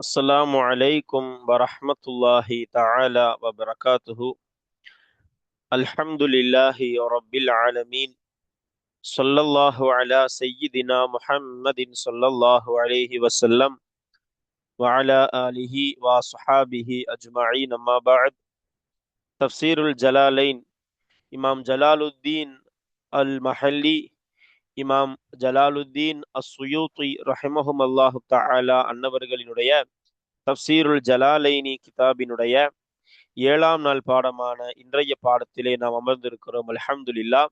السلام عليكم ورحمة الله تعالى وبركاته. الحمد لله رب العالمين. صلى الله على سيدنا محمد صلى الله عليه وسلم وعلى آله وصحابه أجمعين. ما بعد. تفسير الجلالين. இமாம் ஜலாலுத்தீன் அல் மஹல்லி, இமாம் ஜலாலுத்தீன் அஸ்ஸுயூத்தி ரஹிமஹும் அல்லாஹு தஆலா அன்னவர்களினுடைய தப்சீருல் ஜலாலைனி கிதாபினுடைய 7ஆம் நாள் பாடமான இன்றைய பாடத்திலே நாம் அமர்ந்திருக்கிறோம். அல்ஹம்துலில்லாஹ்.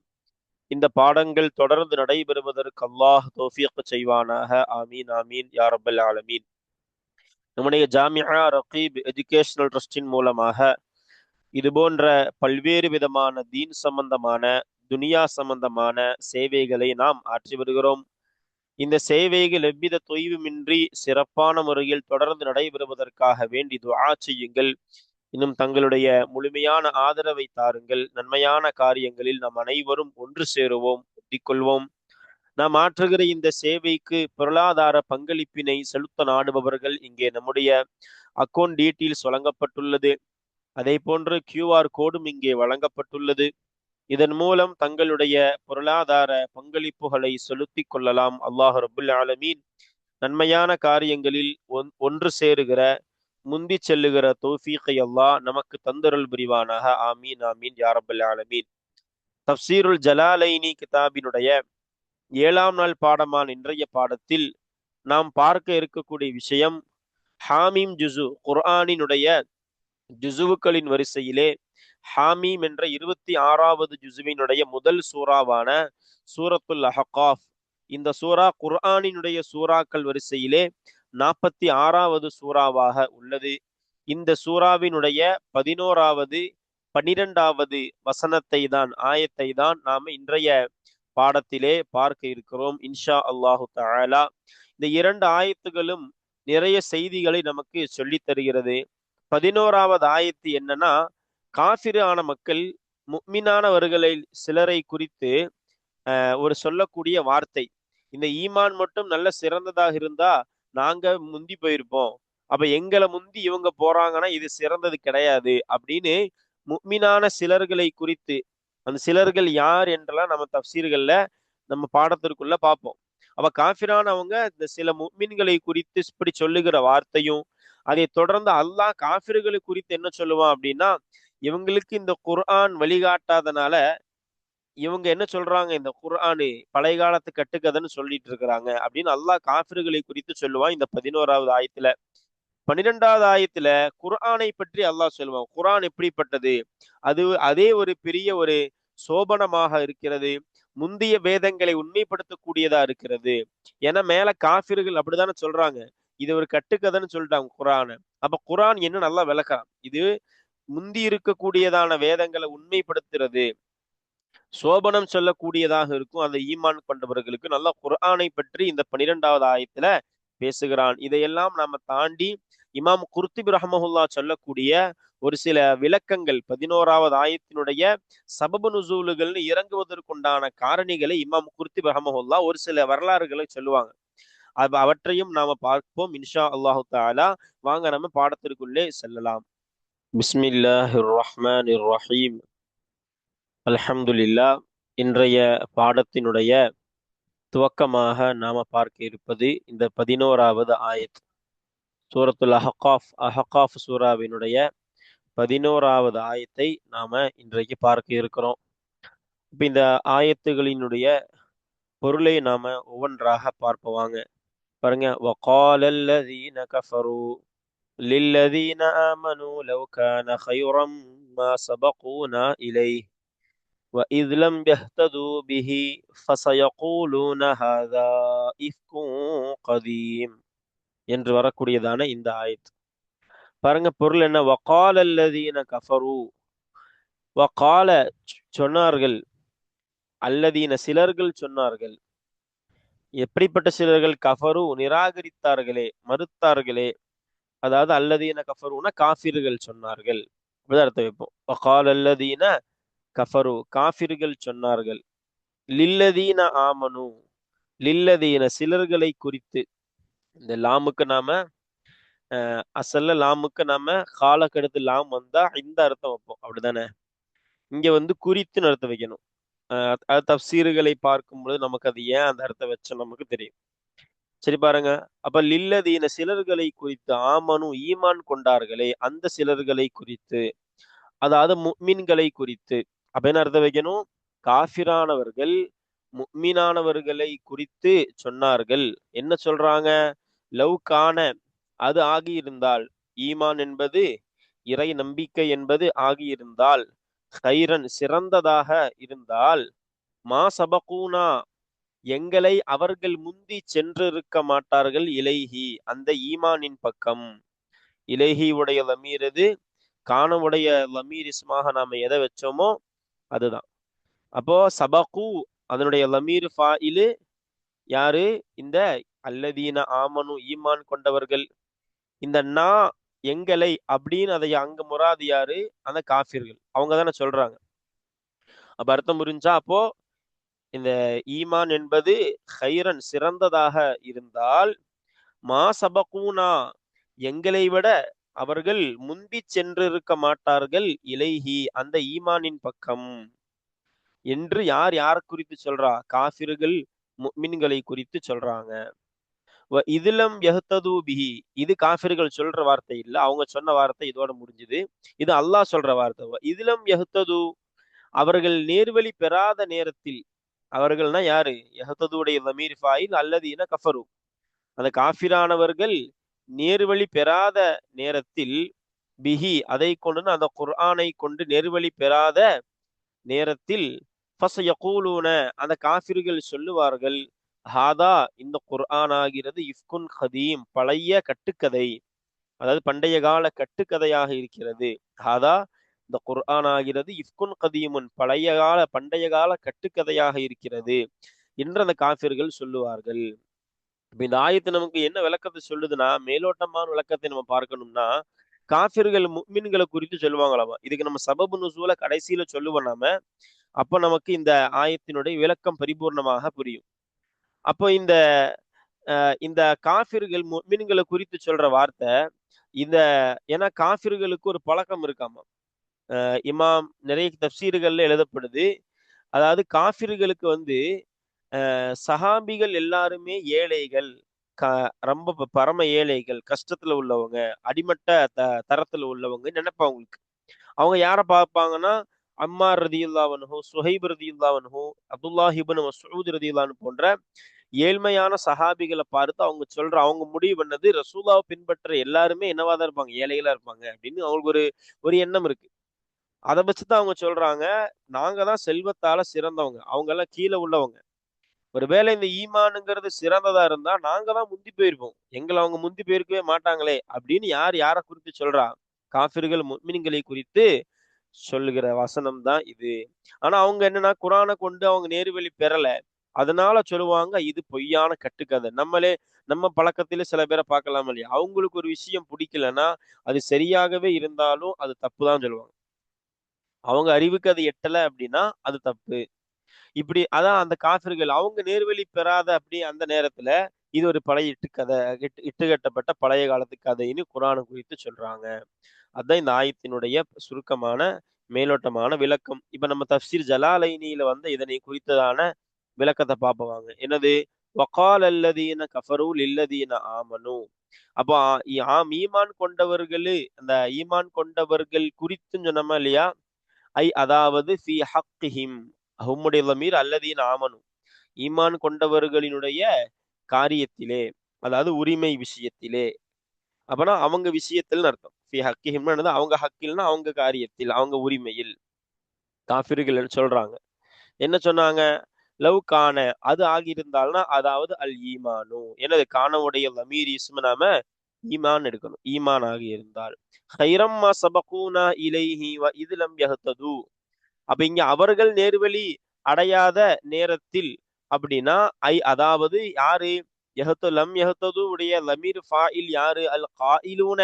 இந்த பாடங்கள் தொடர்ந்து நடைபெறுவதற்கு அல்லாஹ் தௌஃபீக் செய்வானாக. ஆமீன் ஆமீன் யா ரப்பல் ஆலமீன். நம்முடைய ஜாமிஆ ரகீப் எஜுகேஷனல் ட்ரஸ்டின் மூலமாக இது போன்ற பல்வேறு விதமான தீன் சம்பந்தமான, துனியா சம்பந்தமான சேவைகளை நாம் ஆற்றி வருகிறோம். இந்த சேவைகள் எவ்வித தொய்வுமின்றி சிறப்பான முறையில் தொடர்ந்து நடைபெறுவதற்காக வேண்டி துஆ செய்யுங்கள். இன்னும் தங்களுடைய முழுமையான ஆதரவை தாருங்கள். நன்மையான காரியங்களில் நாம் அனைவரும் ஒன்று சேருவோம், ஒட்டிக்கொள்வோம். நாம் ஆற்றுகிற இந்த சேவைக்கு பொருளாதார பங்களிப்பினை செலுத்த நாடுபவர்கள் இங்கே நம்முடைய அக்கௌண்ட் டீட்டெயில்ஸ் வழங்கப்பட்டுள்ளது. அதே போன்று கியூஆர் கோடும் இங்கே வழங்கப்பட்டுள்ளது. இதன் மூலம் தங்களுடைய பொருளாதார பங்களிப்புகளை செலுத்தி கொள்ளலாம். அல்லாஹ் ரபுல் ஆலமீன் நன்மையான காரியங்களில் ஒன்று சேருகிற, முந்தி செல்லுகிற தௌஃபீகை அல்லாஹ் நமக்கு தந்தருள் புரிவானாக. ஆமீன் ஆமீன் யா ரப்பல் ஆலமீன். தப்சீருல் ஜலாலைனி கிதாபினுடைய 7ஆம் நாள் பாடமான இன்றைய பாடத்தில் நாம் பார்க்க இருக்கக்கூடிய விஷயம், ஹாமீம் ஜுசு, குர்ஆனினுடைய ஜுசுவுக்களின் வரிசையிலே ஹாமீம் என்ற 26வது ஜுசுவினுடைய முதல் சூறாவான சூரத்துல் அஹ்காஃப். இந்த சூரா குர்ஆனினுடைய சூறாக்கள் வரிசையிலே 46வது சூறாவாக உள்ளது. இந்த சூறாவினுடைய 11வது 12வது வசனத்தை தான், ஆயத்தை தான் நாம இன்றைய பாடத்திலே பார்க்க இருக்கிறோம் இன்ஷா அல்லாஹு தஆலா. இந்த இரண்டு ஆயத்துகளும் நிறைய செய்திகளை நமக்கு சொல்லித் தருகிறது. 11வது ஆயத்து என்னன்னா, காஃபிரான மக்கள் முஃமினானவர்களை சிலரை குறித்து ஒரு சொல்லக்கூடிய வார்த்தை. இந்த ஈமான் மட்டும் நல்ல சிறந்ததாக இருந்தா நாங்க முந்தி போயிருப்போம், அப்ப எங்களை முந்தி இவங்க போறாங்கன்னா இது சிறந்தது கிடையாது அப்படின்னு முஃமினான சிலர்களை குறித்து, அந்த சிலர்கள் யார் என்றெல்லாம் நம்ம தஃசீர்கள்ல நம்ம பாடத்திற்குள்ள பார்ப்போம். அப்ப காஃபிரானவங்க இந்த சில முஃமின்களை குறித்து இப்படி சொல்லுகிற வார்த்தையும், அதை தொடர்ந்து அல்லாஹ் காஃபிர்களை குறித்து என்ன சொல்லுவான் அப்படின்னா, இவங்களுக்கு இந்த குர்ஆன் வழிகாட்டாதனால இவங்க என்ன சொல்றாங்க, இந்த குர்ஆனு பழைய காலத்து கட்டுக்கதைன்னு சொல்லிட்டு இருக்கிறாங்க அப்படின்னு அல்லாஹ் காஃபிர்களை குறித்து சொல்லுவான் இந்த 11வது ஆயத்துல. 12வது ஆயத்துல குர்ஆனை பற்றி அல்லாஹ் சொல்லுவான். குர்ஆன் எப்படிப்பட்டது, அது அதே ஒரு பெரிய ஒரு சோபனமாக இருக்கிறது, முந்தைய வேதங்களை உண்மைப்படுத்தக்கூடியதா இருக்கிறது. ஏன்னா மேல காஃபிர்கள் அப்படித்தானே சொல்றாங்க, இது ஒரு கட்டுக்கதைன்னு சொல்லிட்டாங்க குர்ஆனை. அப்ப குர்ஆன் என்ன நல்லா விளக்கலாம், இது முந்தி இருக்கக்கூடியதான வேதங்களை உண்மைப்படுத்துறது, சோபனம் சொல்லக்கூடியதாக இருக்கும். அந்த ஈமான் கொண்டவர்களுக்கு நல்லா குர்ஆனை பற்றி இந்த 12வது ஆயத்துல பேசுகிறான். இதையெல்லாம் நாம தாண்டி இமாம் குர்துபி ரஹ்மஹுல்லா சொல்லக்கூடிய ஒரு சில விளக்கங்கள், 11வது ஆயத்தினுடைய சபபு நுசூலுகள்னு இறங்குவதற்குண்டான காரணிகளை இமாம் குர்துபி ரஹ்மஹுல்லா ஒரு சில வரலாறுகளை சொல்லுவாங்க. அவற்றையும் நாம பார்ப்போம் இன்ஷா அல்லாஹு தஆலா. வாங்க நம்ம பாடத்திற்குள்ளே செல்லலாம். பிஸ்மில்லாஹிர் ரஹ்மானிர் ரஹீம். அல்ஹம்துலில்லாஹ். இன்றைய பாடத்தினுடைய துவக்கமாக நாம பார்க்க இருப்பது இந்த 11வது ஆயத், சூரத்துல் அஹ்காஃப். அஹ்காஃப் சூராவினுடைய 11வது ஆயத்தை நாம இன்றைக்கு பார்க்க இருக்கிறோம். இப்ப இந்த ஆயத்துகளினுடைய பொருளை நாம ஒவ்வொன்றாக பார்ப்போவாங்க. பாருங்க, وقال الذين كفروا للذين آمنوا لو كان خيرا ما سبقونا إليه وإذ لم يهتدوا به فسيقولون هذا إفك قديم என்று வரக்கூடியதான இந்த ஆயத். பாருங்க பொருள் என்ன, வகால அல்லதீன கஃபரு, வகால சொன்னார்கள், அல்லதீன சிலர்கள் சொன்னார்கள். எப்படிப்பட்ட சிலர்கள், கஃபரு நிராகரித்தார்களே, மறுத்தார்களே. அதாவது அல்லதீன கஃபருனா காஃபிர்கள் சொன்னார்கள், அப்படிதான் அர்த்தம் வைப்போம். வகால அல்லதீன கஃபரு, காஃபிர்கள் சொன்னார்கள். லில்லதீன ஆமனு, லில்லதீன சிலர்களை குறித்து. இந்த லாமுக்கு நாம அசல்ல லாமுக்கு நம்ம காலக்கெடுத்து லாம் வந்தா இந்த அர்த்தம் வைப்போம், அப்படிதானே? இங்க வந்து குறித்துன்னு அர்த்தம் வைக்கணும். அது தப்சீறுகளை பார்க்கும்போது நமக்கு அது ஏன் அந்த அர்த்தம் வச்சோம் நமக்கு தெரியும். சரி பாருங்க. அப்ப லில்லதீன சிலர்களை குறித்து, ஆமனு ஈமான் கொண்டார்களே அந்த சிலர்களை குறித்து, அதாவது முஃமின்களை குறித்து. அப்ப என்ன அர்த்தம் வைக்கணும்? காஃபிரானவர்கள் முஃமினானவர்களை குறித்து சொன்னார்கள். என்ன சொல்றாங்க? லவ் கான, அது ஆகியிருந்தால், ஈமான் என்பது இறை நம்பிக்கை என்பது ஆகியிருந்தால், கைரன் சிறந்ததாக இருந்தால், மா சபகூனா, எங்களை அவர்கள் முந்தி சென்றிருக்க மாட்டார்கள், இலைஹி அந்த ஈமானின் பக்கம். இலைஹி உடைய லமீர் எது? கானவுடைய லமீர் இஸ்மாக நாம எதை வச்சோமோ அதுதான். அப்போ சபகு அதனுடைய லமீர் ஃபாயிலு யாரு? இந்த அல்லதீன ஆமனு ஈமான் கொண்டவர்கள். இந்த நா எங்களை அப்படின்னு அதை அங்க முராது யாரு? அந்த காஃபிர்கள் அவங்க தானே சொல்றாங்க. அப்ப அர்த்தம் புரிஞ்சா? அப்போ இந்த ஈமான் என்பது ஹைரன் சிறந்ததாக இருந்தால், மா சபகூனா எங்களை விட அவர்கள் முந்தி சென்றிருக்க மாட்டார்கள், இலைஹி அந்த ஈமானின் பக்கம் என்று யார் யாரை குறித்து சொல்றா? காஃபிர்கள் முஃமின்களை குறித்து சொல்றாங்க. இதுலம் யஹ்தது பிஹி, இது காஃபிர்கள் சொல்ற வார்த்தை இல்ல, அவங்க சொன்ன வார்த்தை இதோட முடிஞ்சுது. இது அல்லாஹ் சொல்ற வார்த்தை. இதுலம் யஹ்தது, அவர்கள் நேர்வழி பெறாத நேரத்தில். அவர்கள்னா யாரு? யஹ்ததுடைய தமீர் ஃபாயில் அல்லதீன கஃபரு, அந்த காஃபிரானவர்கள் நேர்வழி பெறாத நேரத்தில், பிஹி அதை கொண்டு, அந்த குர்ஆனை கொண்டு நேர்வழி பெறாத நேரத்தில், ஃபஸயகூலூன அந்த காஃபிர்கள் சொல்லுவார்கள், ஹாதா இந்த குர்ஆன் ஆகிறது, இஃப்குன் கதீம் பழைய கட்டுக்கதை, அதாவது பண்டைய கால கட்டுக்கதையாக இருக்கிறது. ஹாதா இந்த குர்ஆன் ஆகிறது, இஃப்குன் கதீமுன் பண்டைய கால கட்டுக்கதையாக இருக்கிறது என்று அந்த காஃபிர்கள் சொல்லுவார்கள். இப்ப இந்த ஆயத்து நமக்கு என்ன விளக்கத்தை சொல்லுதுன்னா, மேலோட்டமான விளக்கத்தை நம்ம பார்க்கணும்னா, காஃபிர்கள் முஃமின்களை குறித்து சொல்லுவாங்களாமா. இதுக்கு நம்ம சபபு நுசூல கடைசியில சொல்லுவோம் நாம. அப்ப நமக்கு இந்த ஆயத்தினுடைய விளக்கம் பரிபூர்ணமாக புரியும். அப்போ இந்த காஃபிர்கள் முஃமின்களை குறித்து சொல்ற வார்த்தை, இந்த ஏன்னா காஃபிர்களுக்கு ஒரு பழக்கம் இருக்காமா. இமாம் நிறைய தப்சீர்கள்ல எழுதப்படுது. அதாவது காஃபிர்களுக்கு வந்து சஹாபிகள் எல்லாருமே ஏழைகள், ரொம்ப பரம ஏழைகள், கஷ்டத்துல உள்ளவங்க, அடிமட்ட தரத்துல உள்ளவங்க நினைப்பாங்க அவங்களுக்கு. அவங்க யாரை பார்ப்பாங்கன்னா, அம்மார் ரதியுல்லாஹு அன்ஹு, சுஹைப் ரதியுல்லாஹு அன்ஹு, அப்துல்லாஹ் இப்னு மஸ்ஊத் ரதியுல்லாஹு அன்ஹு போன்ற ஏழ்மையான சஹாபிகளை பார்த்து அவங்க முடிவு பண்ணது, ரசூலாவை பின்பற்ற எல்லாருமே என்னவாதான் இருப்பாங்க, ஏழைகளா இருப்பாங்க அப்படின்னு அவங்களுக்கு ஒரு ஒரு எண்ணம் இருக்கு. அதை வச்சுதான் அவங்க சொல்றாங்க, நாங்க தான் செல்வத்தால சிறந்தவங்க, அவங்க எல்லாம் கீழே உள்ளவங்க. ஒருவேளை இந்த ஈமானுங்கிறது சிறந்ததா இருந்தா நாங்க தான் முந்தி போயிருப்போம், எங்களை அவங்க முந்தி போயிருக்கவே மாட்டாங்களே அப்படின்னு யாரை குறித்து சொல்றா? காஃபிர்கள் முஃமின்களை குறித்து சொல்லுகிற வசனம் தான் இது. ஆனா அவங்க என்னன்னா, குரானை கொண்டு அவங்க நேர்வழி பெறல, அதனால சொல்லுவாங்க இது பொய்யான கட்டுக்கதை. நம்ம பழக்கத்திலே சில பேரை பார்க்கலாம் இல்லையா, அவங்களுக்கு ஒரு விஷயம் பிடிக்கலன்னா அது சரியாகவே இருந்தாலும் அது தப்பு தான் சொல்லுவாங்க. அவங்க அறிவுக்கு அது எட்டல அப்படின்னா அது தப்பு. இப்படி அதான் அந்த காஃபிர்கள் அவங்க நேர்வழி பெறாத அப்படி அந்த நேரத்துல இது ஒரு பழைய இட்டுக்கட்டப்பட்ட பழைய காலத்து கதைன்னு குரானை குறித்து சொல்றாங்க. அதுதான் இந்த ஆயத்தினுடைய சுருக்கமான மேலோட்டமான விளக்கம். இப்ப நம்ம தஃப்சீர் ஜலாலைனியில வந்து இதனை குறித்ததான விளக்கத்தை பார்ப்போம். என்னது? வகால் அல்லதீன கஃபரு லில்லதீன ஆமனு. அப்போ ஈமான் கொண்டவர்களு, அந்த ஈமான் கொண்டவர்கள் குறித்து சொன்னோமா இல்லையா? அதாவது ஃபி ஹக்கிஹிம், ஹும்முடைய லமீர் அல்லதீன ஆமனு, ஈமான் கொண்டவர்களினுடைய காரியத்திலே, அதாவது உரிமை விஷயத்திலே. அப்பனா அவங்க விஷயத்தில் அர்த்தம். ஃபி ஹக்கிஹிம்னு அவங்க ஹக்கில்னா அவங்க காரியத்தில், அவங்க உரிமையில். காஃபிர்கள் சொல்றாங்க. என்ன சொன்னாங்க? லவ் கான, அது ஆகியிருந்தால்னா, அதாவது அல் ஈமானு, எனது கானவுடைய லமீர் இஸ்ம நாம ஈமான் எடுக்கணும், ஈமான் ஆகி இருந்தால். ஹைரம்மா சபகூனா இலைஹி வ இதுலம் யஹ்தது. அப்ப இங்க அவர்கள் நேர்வழி அடையாத நேரத்தில் அப்படின்னா, அதாவது யாரு? யஹ்தது உடைய லமீர் ஃபாயில் யாரு? அல் காயிலூன,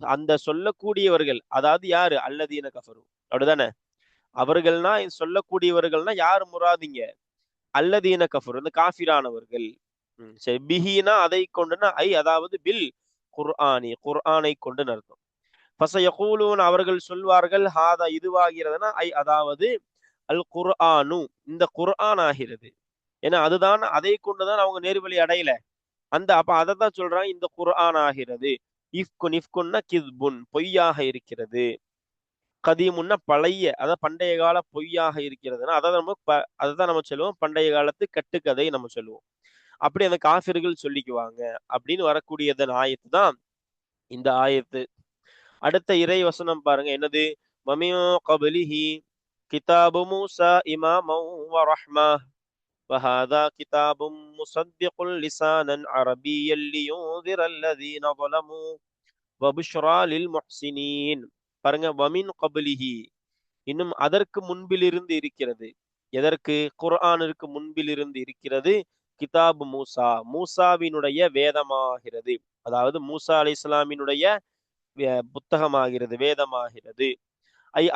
அந்த சொல்லக்கூடியவர்கள், அதாவது யாரு? அல்லதீன கஃபரு, அப்படிதானே? அவர்கள்னா சொல்லக்கூடியவர்கள்னா யார் முராதிங்க? அல்லதீன கஃபரு, இந்த காஃபிரானவர்கள். சரி, பிஹினா அதை கொண்டுனா, அதாவது பில் குர்ஆனி, குர்ஆனை கொண்டு அர்த்தம். ஃபசயகூலூன் அவர்கள் சொல்வார்கள், ஹாதா இதுவாகிறதுனா அதாவது அல் குர்ஆனு இந்த குர்ஆன் ஆகிறது. ஏன்னா அதுதான், அதை கொண்டுதான் அவங்க நேர்வழி அடையல. அப்ப அதை தான் சொல்றாங்க, இந்த குர்ஆன் ஆகிறது. இஃப்குன், இஃப்குன்னா கிஸ்புன் பொய்யாக இருக்கிறது. கதீமுன்னா பழைய, அதாவது பண்டைய கால பொய்யாக இருக்கிறதுனா அதைதான் நம்ம சொல்லுவோம் பண்டைய காலத்து கட்டுக்கதை நம்ம சொல்லுவோம். அப்படி அந்த காஃபிர்கள் சொல்லிக்குவாங்க அப்படின்னு வரக்கூடியதன் ஆயத்து தான் இந்த ஆயத்து. அடுத்த இறை வசனம் பாருங்க, என்னது? வமின் கப்லிஹி கிதாபு மூஸா இமாமன் வ ரஹ்மா வஹாதா கிதாபும் முஸத்திகுல் லிசானன் அரபிய்யன் லியுன்திரல் லதீன ஸலமு வபுஷ்ரா லில் முஹ்ஸினீன். பாருங்க, வமின் கப்லிஹி இன்னும் அதற்கு முன்பிலிருந்து இருக்கிறது. எதற்கு? குர்ஆனிற்கு முன்பிலிருந்து இருக்கிறது. கிதாபு மூசா மூசாவினுடைய வேதமாகிறது. அதாவது மூசா அலைஹிஸ்ஸலாமினுடைய புத்தகமாகிறது, வேதமாகிறது.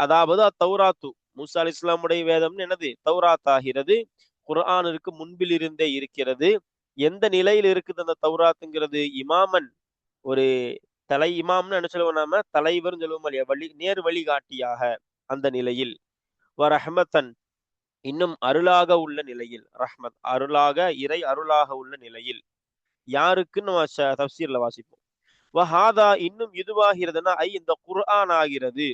அதாவது தௌராத்து, மூசா அலைஹிஸ்ஸலாமுடைய வேதம்னு என்னது? தௌராத் ஆகிறது. குர்ஆனிற்கு முன்பில் இருந்தே இருக்கிறது. எந்த நிலையில் இருக்குது அந்த தௌராத்துங்கிறது? இமாமன், ஒரு இமாம்னு என்ன சொல்லுவோம் நாம? தலைவர் சொல்லுவோம் இல்லையா? நேர் வழிகாட்டியாக அந்த நிலையில். ரஹ்மத்தன் இன்னும் அருளாக உள்ள நிலையில். ரஹ்மத் அருளாக, இறை அருளாக உள்ள நிலையில். யாருக்குன்னு நம்ம தஃப்சீர்ல வாசிப்போம். வஹாதா இன்னும் இதுவாகிறதுனா இந்த குர்ஆன் ஆகிறது.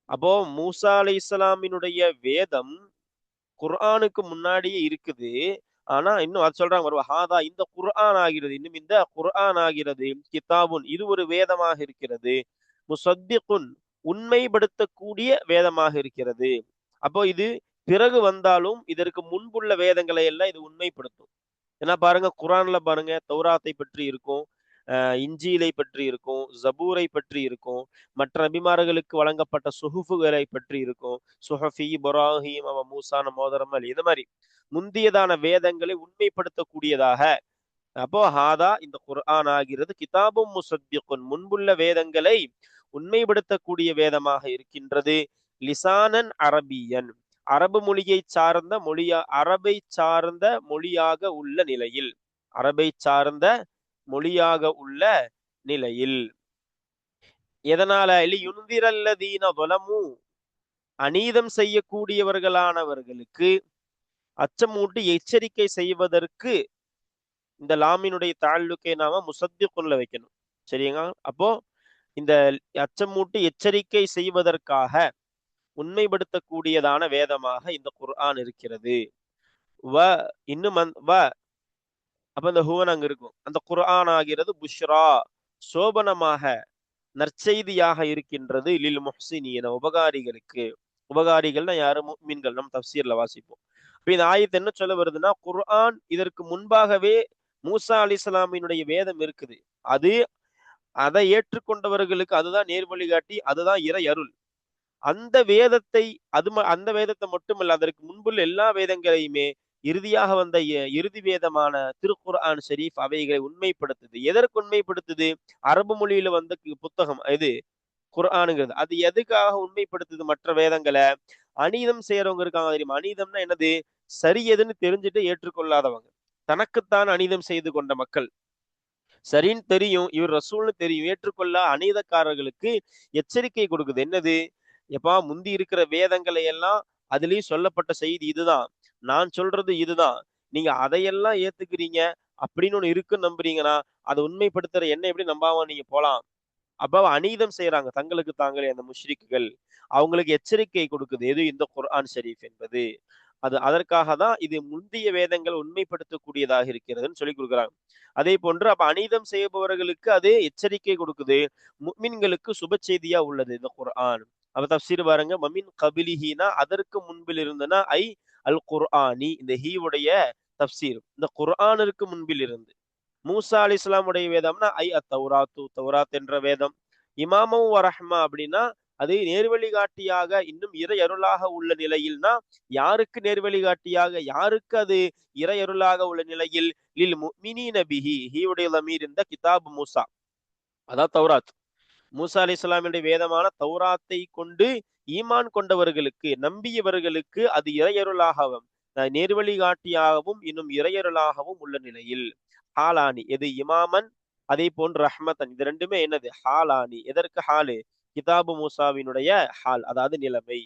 அப்போ மூசா அலைஹிஸ்ஸலாமினுடைய வேதம் குர்ஆனுக்கு முன்னாடியே இருக்குது. ஆனா இன்னும் அது சொல்றாங்க, வஹாதா இந்த குர்ஆன் ஆகிறது, இன்னும் இந்த குர்ஆன் ஆகிறது. கிதாபுன் இது ஒரு வேதமாக இருக்கிறது. முஸத்திகுன் உண்மைப்படுத்தக்கூடிய வேதமாக இருக்கிறது. அப்போ இது பிறகு வந்தாலும் இதற்கு முன்புள்ள வேதங்களை எல்லாம் இது உண்மைப்படுத்தும். ஏன்னா பாருங்க, குர்ஆன்ல பாருங்க தௌராத்தை பற்றி இருக்கும், இஞ்சிலை பற்றி இருக்கும், ஜபூரை பற்றி இருக்கும், மற்ற நபிமார்களுக்கு வழங்கப்பட்ட சுஹுஃபுகளை பற்றி இருக்கும். சுஹஃபி இப்ராஹீம் அவ மூசா மோதரமல் இது மாதிரி முந்தியதான வேதங்களை உண்மைப்படுத்தக்கூடியதாக. அப்போ ஹாதா இந்த குர்ஆன் ஆகிறது. கிதாபும் முஸத்திகுன் முன்புள்ள வேதங்களை உண்மைப்படுத்தக்கூடிய வேதமாக இருக்கின்றது. லிசானன் அரபியன் அரபு மொழியை சார்ந்த அரபை சார்ந்த மொழியாக உள்ள நிலையில். அரபை சார்ந்த மொழியாக உள்ள நிலையில். எதனால? யுன்திரல்லதீன ஸலமு அநீதம் செய்யக்கூடியவர்களானவர்களுக்கு அச்சமூட்டி எச்சரிக்கை செய்வதற்கு இந்த லாமினுடைய தாழ்லுக்கை நாம முஸத்திகுன்ல வைக்கணும். சரிங்களா? அப்போ இந்த அச்சமூட்டி எச்சரிக்கை செய்வதற்காக உண்மைப்படுத்தக்கூடியதான வேதமாக இந்த குர்ஆன் இருக்கிறது. இன்னும் அப்ப இந்த ஹுவன் அங்க இருக்கும். அந்த குர்ஆன் ஆகிறது புஷ்ரா சோபனமாக, நற்செய்தியாக இருக்கின்றது. லில் முஹ்ஸினீன உபகாரிகளுக்கு. உபகாரிகள்னா யாரு? முஃமின்கள். நம்ம தஃப்சீர்ல வாசிப்போம். இப்ப இந்த ஆயத்து என்ன சொல்ல வருதுன்னா, குர்ஆன் இதற்கு முன்பாகவே மூசா அலைஹிஸ்ஸலாமினுடைய வேதம் இருக்குது. அதை ஏற்றுக்கொண்டவர்களுக்கு அதுதான் நேர் வழிகாட்டி, அதுதான் இறை அருள். அந்த வேதத்தை அந்த வேதத்தை மட்டுமல்ல, அதற்கு முன்புள்ள எல்லா வேதங்களையுமே இறுதியாக வந்த இறுதி வேதமான திருக்குர்ஆன் ஷரீஃப் அவைகளை உண்மைப்படுத்துது. எதற்கு உண்மைப்படுத்துது? அரபு மொழியில வந்த புத்தகம் இது குர்ஆனுங்கிறது. அது எதுக்காக உண்மைப்படுத்துது? மற்ற வேதங்களை அநீதம் செய்யறவங்க இருக்காங்க தெரியுமா? அநீதம்னா என்னது? சரி எதுன்னு தெரிஞ்சுட்டு ஏற்றுக்கொள்ளாதவங்க, தனக்குத்தான் அநீதம் செய்து கொண்ட மக்கள். சரின்னு தெரியும், இவர் ரசூல்னு தெரியும், ஏற்றுக்கொள்ள அநீதக்காரர்களுக்கு எச்சரிக்கை கொடுக்குது. என்னது? எப்பா, முந்தி இருக்கிற வேதங்களை எல்லாம் அதுலயும் சொல்லப்பட்ட செய்தி இதுதான், நான் சொல்றது இதுதான், நீங்க அதையெல்லாம் ஏத்துக்கிறீங்க அப்படின்னு ஒண்ணு இருக்குன்னு நம்புறீங்கன்னா அதை உண்மைப்படுத்துற என்ன எப்படி நம்பாம நீங்க போலாம்? அப்ப அநீதம் செய்யறாங்க தங்களுக்கு தாங்களே அந்த முஷ்ரிக்குகள். அவங்களுக்கு எச்சரிக்கை கொடுக்குது எது? இந்த குர்ஆன் ஷரீஃப் என்பது. அதற்காக தான் இது முந்தைய வேதங்கள் உண்மைப்படுத்தக்கூடியதாக இருக்கிறதுன்னு சொல்லி கொடுக்குறாங்க. அதே போன்று அப்ப அநீதம் செய்பவர்களுக்கு அது எச்சரிக்கை கொடுக்குது, முஃமின்களுக்கு சுப செய்தியா உள்ளது இந்த குர்ஆன். அப்ப தஃப்சீர் பாருங்க, மமின் கபிலிஹினா அதற்கு முன்பில் இருந்தனா அல் குர்ஆனி, இந்த ஹீவுடைய தஃப்சீர் இந்த குர்ஆனிற்கு முன்பில் இருந்து. மூசா அலைஹிஸ்ஸலாமுடைய வேதம்னா அத்தௌராத்து தௌராத் என்ற வேதம். இமாமும் வரஹ்மா அப்படின்னா அது நேர்வழிகாட்டியாக இன்னும் இறை அருளாக உள்ள நிலையில்னா யாருக்கு நேர்வழிகாட்டியாக, யாருக்கு அது இறை அருளாக உள்ள நிலையில்? லில் முஃமினீன பிஹி, ஹீவுடைய லமீர் இந்த கிதாப் மூசா, அதான் தௌராத். மூசா அலைஹிஸ்ஸலாமுடைய வேதமான தௌராத்தை கொண்டு ஈமான் கொண்டவர்களுக்கு, நம்பியவர்களுக்கு அது இறையருளாகவும் நேர்வழிகாட்டியாகவும் இன்னும் இறையருளாகவும் உள்ள நிலையில். ஹாலானி எது? இமாமன் அதே போன்று ரஹ்மத்தன், இது ரெண்டுமே என்னது? ஹாலானி. எதற்கு ஹாலு? கிதாபு மூசாவினுடைய ஹால், அதாவது நிலைமை.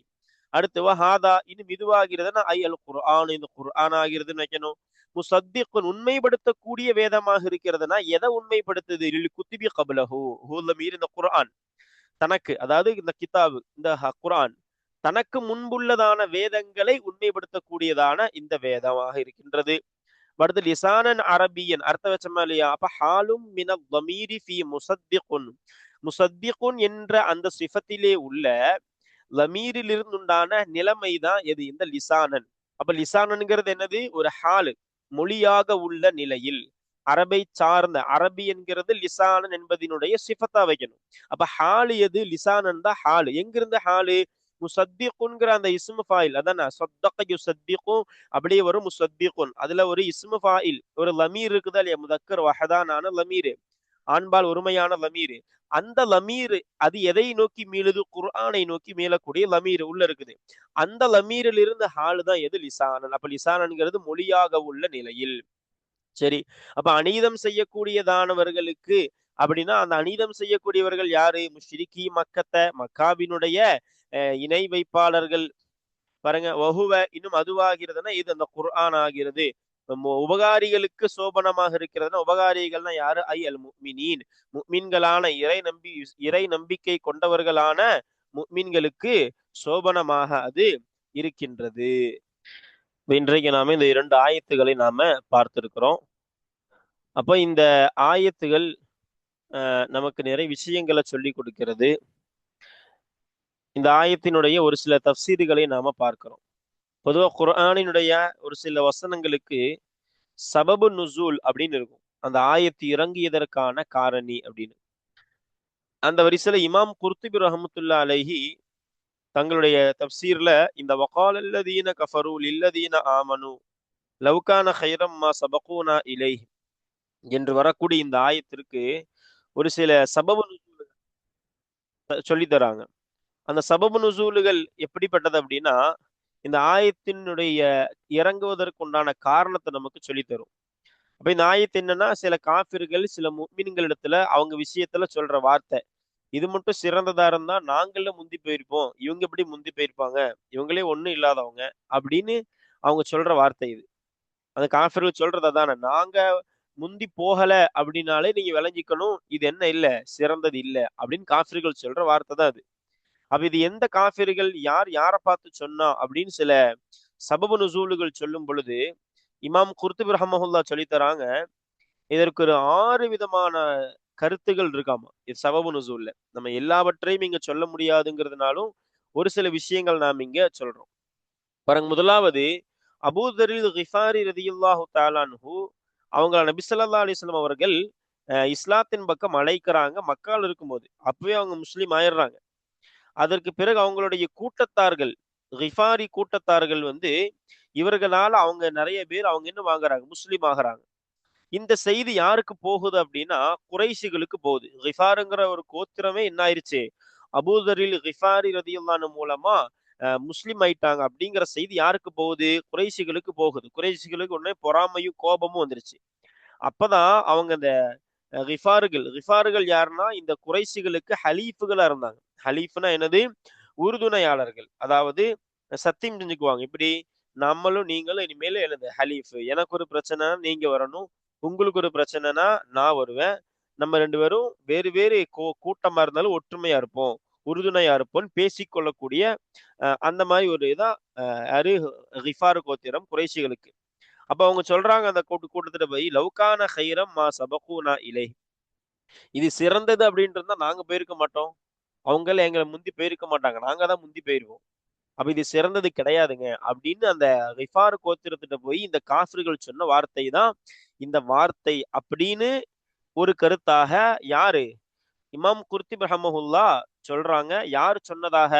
அடுத்து வஹாதா, இன்னும் இதுவாகிறதுனா ஐ அல் குர்ஆன், இந்த குர்ஆன் ஆகிறதுன்னு வைக்கணும். முசத்திக்குன், உண்மைப்படுத்தக்கூடிய வேதமாக இருக்கிறதுனா எதை உண்மைப்படுத்துது? லில் குத்துபி கப்லஹு, ஹூல மீர், இந்த குர்ஆன் தனக்கு, அதாவது இந்த கிதாபு, இந்த குர்ஆன் தனக்கு முன்புள்ளதான வேதங்களை உண்மைப்படுத்தக்கூடியதான இந்த வேதமாக இருக்கின்றது. அடுத்து லிசானன் அரபியன், அர்த்த வச்சமா இல்லையா? அப்ப ஹாலும் மின தமீரி ஃபி முசத்திகுன், முசத்திகுன் என்ற அந்த சிஃபத்திலே உள்ள லமீரில் இருந்துண்டான நிலைமை தான் எது? இந்த லிசானன். அப்ப லிசானன்ங்கிறது என்னது? ஒரு ஹாலு, மொழியாக உள்ள நிலையில், அரபை சார்ந்த, அரபி என்கிறது லிசானன் என்பதனுடைய சிஃபத்தா வைக்கணும். அப்ப ஹாலு எது? லிசானன் தான் ஹாலு. எங்கிருந்து ஹாலு? முசத்திகுன்கிற அந்த இஸ்மு ஃபாயில், அதான சத்தக யுசத்திகு, அப்படியே வரும் முசத்திகுன். அதுல ஒரு இஸ்மு ஃபாயில், ஒரு லமீர் இருக்குதா இல்லையா? முதக்கர் வஹதானான லமீர், ஆண்பால் ஒருமையான லமீர். அந்த லமீர் அது எதை நோக்கி மீளுது? குர்ஆனை நோக்கி மீளக்கூடிய லமீர் உள்ள இருக்குது. அந்த லமீரில் இருந்து ஹாலு தான் எது? லிசானன். அப்ப லிசானன்கிறது மொழியாக உள்ள நிலையில். சரி, அப்ப அநீதம் செய்யக்கூடியதானவர்களுக்கு அப்படின்னா அந்த அநீதம் செய்யக்கூடியவர்கள் யாரு? முஷ்ரிக்கி மக்கத்த, மக்காவினுடைய இணை வைப்பாளர்கள். பாருங்க, வஹுவ, இன்னும் அதுவாகிறதுனா இது அந்த குர்ஆன் ஆகிறது. உபகாரிகளுக்கு சோபனமாக இருக்கிறதுனா, உபகாரிகள்னா யாரு? ஐ அல் முஃமினீன், முஃமின்களான இறை நம்பிக்கை கொண்டவர்களான முஃமின்களுக்கு சோபனமாக அது இருக்கின்றது. இன்றைக்கு நாம இந்த 2 ஆயத்துகளை நாம பார்த்திருக்கிறோம். அப்ப இந்த ஆயத்துகள் நமக்கு நிறைய விஷயங்களை சொல்லி கொடுக்கிறது. இந்த ஆயத்தினுடைய ஒரு சில தஃசீர்களை நாம பார்க்கிறோம். பொதுவா குர்ஆனினுடைய ஒரு சில வசனங்களுக்கு சபபு நுசூல் அப்படின்னு இருக்கும், அந்த ஆயத்து இறங்கியதற்கான காரணி அப்படின்னு. அந்த வரிசையில இமாம் குர்துபி ரஹ்மத்துல்லாஹி அலைஹி தங்களுடைய தஃசீர்ல இந்த வகால் அல்லதீன கஃபரு லில்லதீன ஆமனு லவ்கான கைரம் மா சபகூனா இலைஹி என்று வரக்கூடிய இந்த ஆயத்திற்கு ஒரு சில சபபு சொல்லி தராங்க. அந்த சபபு நுசூலுகள் எப்படிப்பட்டது அப்படின்னா, இந்த ஆயத்தினுடைய இறங்குவதற்கு உண்டான காரணத்தை நமக்கு சொல்லி தரும். அப்ப இந்த ஆயத்து என்னன்னா, சில காஃபிர்கள் சில முஃமின்களிடத்துல அவங்க விஷயத்துல சொல்ற வார்த்தை, இது மட்டும் சிறந்ததா இருந்தா நாங்கள முந்தி போயிருப்போம், இவங்க எப்படி முந்தி போயிருப்பாங்க, இவங்களே ஒண்ணும் இல்லாதவங்க அப்படின்னு அவங்க சொல்ற வார்த்தை இது. அந்த காஃபிர்கள் சொல்றது அதானே, நாங்க முந்தி போகல அப்படின்னாலே நீங்க விளங்கிக்கணும் இது என்ன இல்ல, சிறந்தது இல்ல அப்படின்னு காஃபிர்கள் சொல்ற வார்த்தை தான் அது. அப்ப இது எந்த காஃபிர்கள், யார் யாரை பார்த்து சொன்னா அப்படின்னு சில சபபு நுசூலுகள் சொல்லும் பொழுது இமாம் குர்துபி ரஹ்மத்துல்லாஹி சொல்லி தராங்க. இதற்கு ஒரு 6 விதமான கருத்துகள் இருக்காமா இது சபபு நுசூல்ல. நம்ம எல்லாவற்றையும் இங்க சொல்ல முடியாதுங்கிறதுனாலும் ஒரு சில விஷயங்கள் நாம் இங்க சொல்றோம். பாருங்க, முதலாவது அபூதரில் கிஃபாரி ரதியல்லாஹு தஆலா அன்ஹு, அவங்க நபி ஸல்லல்லாஹு அலைஹி வஸல்லம் அவர்கள் இஸ்லாத்தின் பக்கம் அழைக்கிறாங்க மக்கால் இருக்கும்போது. அப்பவே அவங்க முஸ்லீம் ஆயிடுறாங்க. அதற்கு பிறகு அவங்களுடைய கூட்டத்தார்கள், கிஃபாரி கூட்டத்தார்கள் இவர்களால அவங்க நிறைய பேர் அவங்க என்ன வாங்குறாங்க? முஸ்லீம் ஆகுறாங்க. இந்த செய்தி யாருக்கு போகுது அப்படின்னா, குறைஷிகளுக்கு போகுது. கிஃபாருங்கிற ஒரு கோத்திரமே என்ன ஆயிருச்சு? அபூதரில் கிஃபாரி ரதியல்லாஹு அன்ஹு மூலமா முஸ்லீம் ஆயிட்டாங்க அப்படிங்கிற செய்தி யாருக்கு போகுது? குறைஷிகளுக்கு போகுது. குறைஷிகளுக்கு உடனே பொறாமையும் கோபமும் வந்துருச்சு. அப்பதான் அவங்க இந்த கிஃபார்கள் யாருன்னா இந்த குறைஷிகளுக்கு ஹலீஃபுகளா இருந்தாங்க. ஹலீஃப்னா என்னது? உறுதுணையாளர்கள். அதாவது சத்தியம் செஞ்சுக்குவாங்க. இப்படி நம்மளும் நீங்களும் இனிமேல என்னது ஹலீஃப், எனக்கு ஒரு பிரச்சனை நீங்க வரணும், உங்களுக்கு ஒரு பிரச்சனைனா நான் வருவேன், நம்ம 2 பேரும் வேறு வேறு கூட்டமா இருந்தாலும் ஒற்றுமையா இருப்போம், உறுதுணையா இருப்போம் பேசிக்கொள்ளக்கூடிய அந்த மாதிரி ஒரு இதான் அரு கிஃபாரு கோத்திரம் குறைஷிகளுக்கு. அப்ப அவங்க சொல்றாங்க அந்த கூட்டத்துல போய், லவ்கான ஹைரம் மா சபகூனா இலை, இது சிறந்தது அப்படின்ட்டு இருந்தா நாங்க போயிருக்க மாட்டோம், அவங்கள எங்களை முந்தி போயிருக்க மாட்டாங்க, நாங்க தான் முந்தி போயிருவோம். அப்ப இது சிறந்தது கிடையாதுங்க அப்படின்னு அந்த கிஃபார் கோத்திரத்திட்ட போய் இந்த காஃபிர்கள் சொன்ன வார்த்தை தான் இந்த வார்த்தை அப்படின்னு ஒரு கருத்தாக யாரு? இமாம் குர்துபி ரஹ்மத்துல்லாஹி சொல்றாங்க. யார் சொன்னதாக?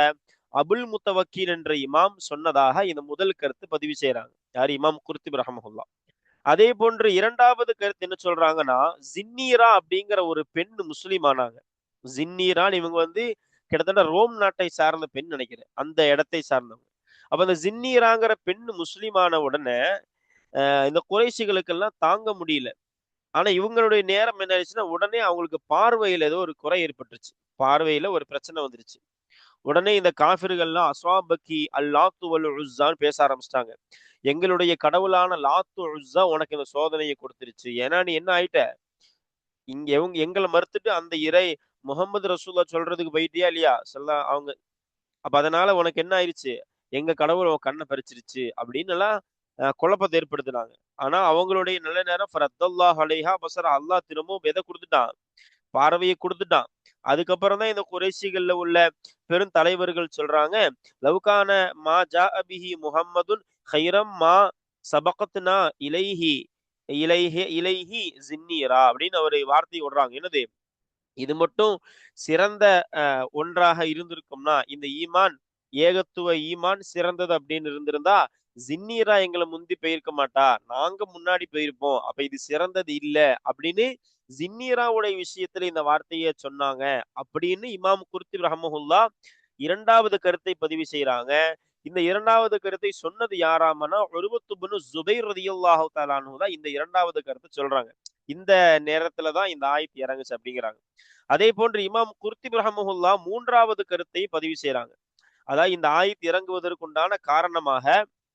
அபுல் முத்தவக்கீல் என்ற இமாம் சொன்னதாக இந்த முதல் கருத்து பதிவு செய்யறாங்க. யார்? இமாம் குர்துபி ரஹ்மத்துல்லாஹி. அதே போன்று இரண்டாவது கருத்து என்ன சொல்றாங்கன்னா, ஜின்னீரா அப்படிங்கிற ஒரு பெண் முஸ்லீம் ஆனாங்க. ஜின்னீரான் இவங்க கிட்டத்தட்ட ரோம் நாட்டை சார்ந்த பெண் நினைக்கிறேன், அந்த இடத்தை சார்ந்தவங்க. அப்ப அந்த ஜின்னீராங்கிற பெண் முஸ்லீம் ஆன உடனே இந்த குறைஷிகளுக்கெல்லாம் தாங்க முடியல. ஆனா இவங்களுடைய நேரம் என்ன ஆயிடுச்சுன்னா, உடனே அவங்களுக்கு பார்வையில ஏதோ ஒரு குறை ஏற்பட்டுருச்சு. பார்வையில ஒரு பிரச்சனை வந்துருச்சு. உடனே இந்த காஃபிர்கள்லாம் அஸ்வாபக்கி அல்லாத்து வல் உஸ்ஸான்னு பேச ஆரம்பிச்சுட்டாங்க. எங்களுடைய கடவுளான லாத்து உஸ்ஸா உனக்கு இந்த சோதனையை கொடுத்துருச்சு. ஏன்னா நீ என்ன ஆயிட்ட? எங்கள மறுத்துட்டு அந்த இறை முகமது ரசூல்லா சொல்றதுக்கு போயிட்டியா இல்லையா? அவங்க அப்ப அதனால உனக்கு என்ன ஆயிருச்சு? எங்க கடவுள் உன் கண்ண பறிச்சிருச்சு அப்படின்னு எல்லாம் குழப்பத்தை ஏற்படுத்துனாங்க. ஆனா அவங்களுடைய நல்ல நேரம் ஃபரத்தல்லாஹு அலைஹா பஸர அல்லாஹ் திரும்பவும் எத குடுத்துட்டான்? பார்வையை குடுத்துட்டான். அதுக்கப்புறம் தான் இந்த குறைஷிகள்ல உள்ள பெருந்தலைவர்கள் சொல்றாங்க, "லவ்கான மா ஜாஅ பிஹி முஹம்மதுன் கைரம் மா சபகத்னா இலைஹி இலைஹி இலைஹி ஸின்னீரா" அப்படின்னு ஒரு வார்த்தைய விடுறாங்க. என்னது? இது மட்டும் சிறந்த ஒன்றாக இருந்திருக்கும்னா, இந்த ஈமான் ஏகத்துவ ஈமான் சிறந்தது அப்படின்னு இருந்திருந்தா, ஜின்னீரா எங்கள முந்தி போயிருக்க மாட்டா. நாங்க முன்னாடி போயிருப்போம். அப்ப இது சிறந்தது இல்ல அப்படின்னு ஜின்னீராவுடைய விஷயத்துல இந்த வார்த்தைய சொன்னாங்க. அப்படின்னு இமாம் குர்த்துபி ரஹ்மஹுல்லாஹ் 2வது கருத்தை பதிவு செய்றாங்க. இந்த 2வது கருத்தை சொன்னது யாராமன்னா, உர்வத்து இப்னு ஸுபைர் ரலியல்லாஹு தஆலா அன்ஹு தான் இந்த 2வது கருத்த சொல்றாங்க. இந்த நேரத்துல தான் இந்த ஆயத் இறங்குச்சு அப்படிங்கிறாங்க. அதே போன்று இமாம் குர்த்துபி ரஹ்மஹுல்லாஹ் 3வது கருத்தை பதிவு செய்றாங்க. அதாவது இந்த ஆயத் இறங்குவதற்குண்டான காரணமாக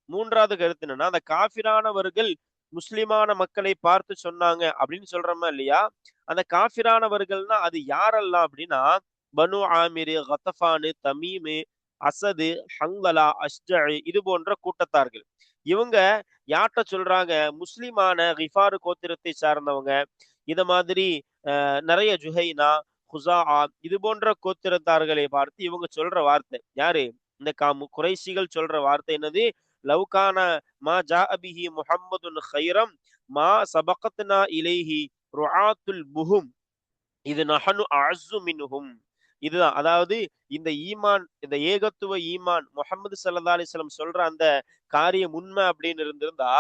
3வது கருத்து என்னன்னா, அந்த காஃபிரானவர்கள் முஸ்லிமான மக்களை பார்த்து சொன்னாங்க அப்படின்னு சொல்றோமா இல்லையா? அந்த காஃபிரானவர்கள்னா அது யாரெல்லாம் அப்படின்னா, பனு ஆமிரு, கத்தஃபானு, தமீமு, அசது, ஹன்லலா, அஷ்ஜஇ இது போன்ற கூட்டத்தார்கள். இவங்க யார்ட்ட சொல்றாங்க? முஸ்லிமான கிஃபாரு கோத்திரத்தை சார்ந்தவங்க. இத மாதிரி நெறைய ஜுஹைனா, குஸாஆ இது போன்ற கோத்திரத்தார்களை பார்த்து இவங்க சொல்ற வார்த்தை. யாரு? இந்த குறைஷிகள் சொல்ற வார்த்தை என்னது? லவ்கான மா ஜாஅ பிஹி முஹம்மதுன் கைரம் மா சபகத்னா இலைஹி ருஆத்துல் புஹும் இது நஹனு அஅஸ்ஸு மின்ஹும். இதுதான். அதாவது இந்த ஈமான், இந்த ஏகத்துவ ஈமான் முஹம்மது ஸல்லல்லாஹு அலைஹி வஸல்லம் சொல்ற அந்த காரியம் உண்மை அப்படின்னு இருந்திருந்தா,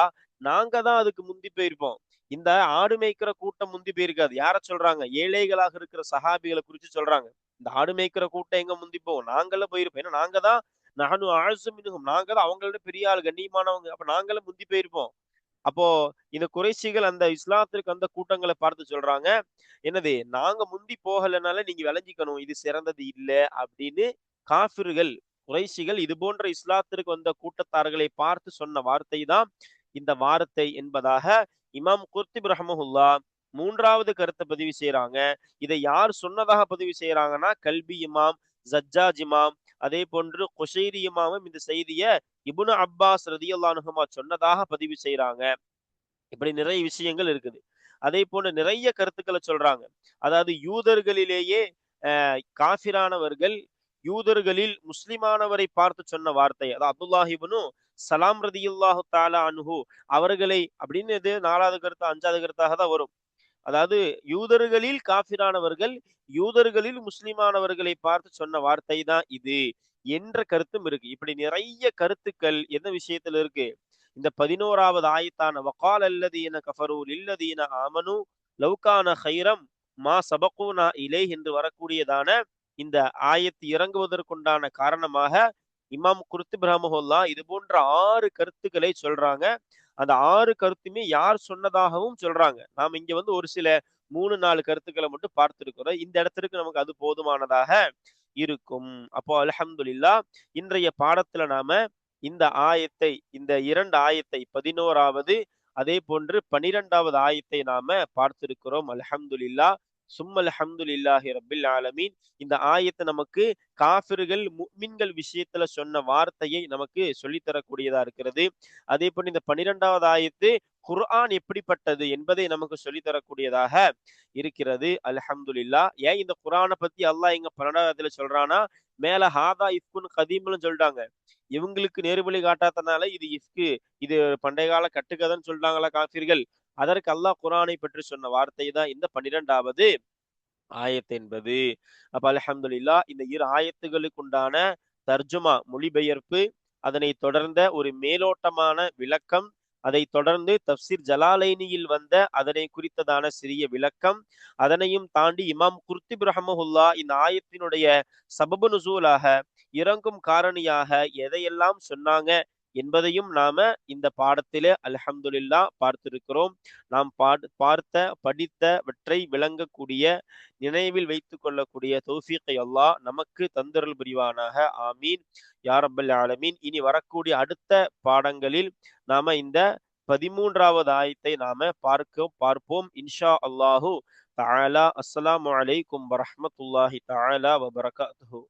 நாங்க தான் அதுக்கு முந்தி போயிருப்போம். இந்த ஆடு மேய்க்கிற கூட்டம் முந்தி போயிருக்காது. யார சொல்றாங்க? ஏழைகளாக இருக்கிற சஹாபிகள குறிச்சு சொல்றாங்க. இந்த ஆடு மேய்க்கிற கூட்டம் எங்க முந்தி போகும்? நாங்கல்லாம் போயிருப்போம். ஏன்னா நாங்க தான் நஹனு அஅஸ்ஸு மின்ஹும். நாங்க தான் அவங்கள விட பெரிய ஆள், கண்ணியமானவங்க. அப்ப நாங்களும் முந்தி போயிருப்போம். அப்போ இந்த குறைஷிகள் அந்த இஸ்லாத்திற்கு அந்த கூட்டங்களை பார்த்து சொல்றாங்க, என்னது? நாங்க முந்தி போகலனால நீங்க விளங்கிக்கணும். இது சிறந்தது இல்ல அப்படின்னு காஃபிர்கள், குறைஷிகள் இது போன்ற இஸ்லாத்திற்கு வந்த கூட்டத்தார்களை பார்த்து சொன்ன வார்த்தை தான் இந்த வார்த்தை என்பதாக இமாம் குர்த்துபி ரஹ்மஹுல்லாஹ் 3வது கருத்தை பதிவு செய்றாங்க. இதை யார் சொன்னதாக பதிவு செய்றாங்கன்னா, கல்பி இமாம், ஜஜ்ஜாஜ் இமாம், அதே போன்று குஷைரி இமாமும் இந்த செய்திய இப்னு அப்பாஸ் ரலியல்லாஹு அன்ஹுமா சொன்னதாக பதிவு செய்றாங்க. இப்படி நிறைய விஷயங்கள் இருக்குது. அதே போன்று நிறைய கருத்துக்களை சொல்றாங்க. அதாவது யூதர்களிலேயே காஃபிரானவர்கள் யூதர்களில் முஸ்லிமானவரை பார்த்து சொன்ன வார்த்தை. அதாவது அப்துல்லாஹ் இப்னு சலாம் ரதியல்லாஹு தஆலா அன்ஹு அவர்களை அப்படின்னு இது 4வது கருத்து, 5வது கருத்தாக தான் வரும். அதாவது யூதர்களில் காஃபிரானவர்கள் யூதர்களில் முஸ்லிமானவர்களை பார்த்து சொன்ன வார்த்தை தான் இது என்ற கருத்தும் இருக்கு. இப்படி நிறைய கருத்துக்கள் எந்த விஷயத்துல இருக்கு? இந்த 11வது ஆயத்தான வகால் அல்லதீன கஃபரு லில்லதீன ஆமனு லவ்கான கைரம் மா சபகூனா இலை என்று வரக்கூடியதான இந்த ஆயத்து இறங்குவதற்குண்டான காரணமாக இமாம் குர்த்துபி ரஹ்மஹுல்லாஹ் இது போன்ற 6 கருத்துக்களை சொல்றாங்க. அந்த 6 கருத்துமே யார் சொன்னதாகவும் சொல்றாங்க. நாம இங்க வந்து ஒரு சில 3, 4 கருத்துக்களை மட்டும் பார்த்திருக்கிறோம். இந்த இடத்திற்கு நமக்கு அது போதுமானதாக இருக்கும். அப்போ அல்ஹம்துலில்லாஹ் இன்றைய பாடத்துல நாம இந்த ஆயத்தை, இந்த 2 ஆயத்தை 11வது அதே போன்று 12வது ஆயத்தை நாம பார்த்திருக்கிறோம். அல்ஹம்துலில்லாஹ் சும்மல் ஹம்துலில்லாஹி ரப்பில் ஆலமீன். இந்த ஆயத்தை நமக்கு காஃபிர்கள் முஃமின்கள் விஷயத்துல சொன்ன வார்த்தையை நமக்கு சொல்லித் தரக்கூடியதா இருக்கிறது. அதே போல இந்த 12வது ஆயத்து குர்ஆன் எப்படிப்பட்டது என்பதை நமக்கு சொல்லித் தரக்கூடியதாக இருக்கிறது. அல்ஹம்துலில்லாஹ். ஏன் இந்த குர்ஆனை பத்தி அல்லாஹ் இங்க 12வதுல சொல்றானா, மேல ஹாதா இஃப்குன் கதீம்னு சொல்லிட்டாங்க. இவங்களுக்கு நேர்வழி காட்டாதனால இது இஃப்கு, இது பண்டைய கால கட்டுக்கதைன்னு சொல்றாங்களா காஃபிர்கள். அதற்கு அல்லாஹ் குர்ஆனை பற்றி சொன்ன வார்த்தை தான் இந்த 12வது ஆயத் என்பது. அப்ப அல்ஹம்துலில்லாஹ் இந்த இரு ஆயத்துகளுக்கு உண்டான தர்ஜுமா மொழிபெயர்ப்பு, அதனை தொடர்ந்த ஒரு மேலோட்டமான விளக்கம், அதை தொடர்ந்து தப்சீர் ஜலாலைனியில் வந்த அதனை குறித்ததான சிறிய விளக்கம், அதனையும் தாண்டி இமாம் குர்த்துபி ரஹ்மஹுல்லாஹ் இந்த ஆயத்தினுடைய சபபு நுசூலாக இறங்கும் காரணியாக எதையெல்லாம் சொன்னாங்க என்பதையும் நாம இந்த பாடத்திலே அல்ஹம்துலில்லா பார்த்திருக்கிறோம். நாம் பார்த்த படித்தவற்றை விளங்கக்கூடிய, நினைவில் வைத்துக் கொள்ளக்கூடிய தௌஃபீக்கை அல்லாஹ் நமக்கு தந்தருள் புரிவானாக. ஆமீன் யா ரப்பல் ஆலமீன். இனி வரக்கூடிய அடுத்த பாடங்களில் நாம இந்த 13வது ஆயத்தை நாம பார்ப்போம் இன்ஷா அல்லாஹு தஆலா. அஸ்ஸலாமு அலைக்கும் வரஹ்மத்துல்லாஹி தஆலா வபரகாத்துஹு.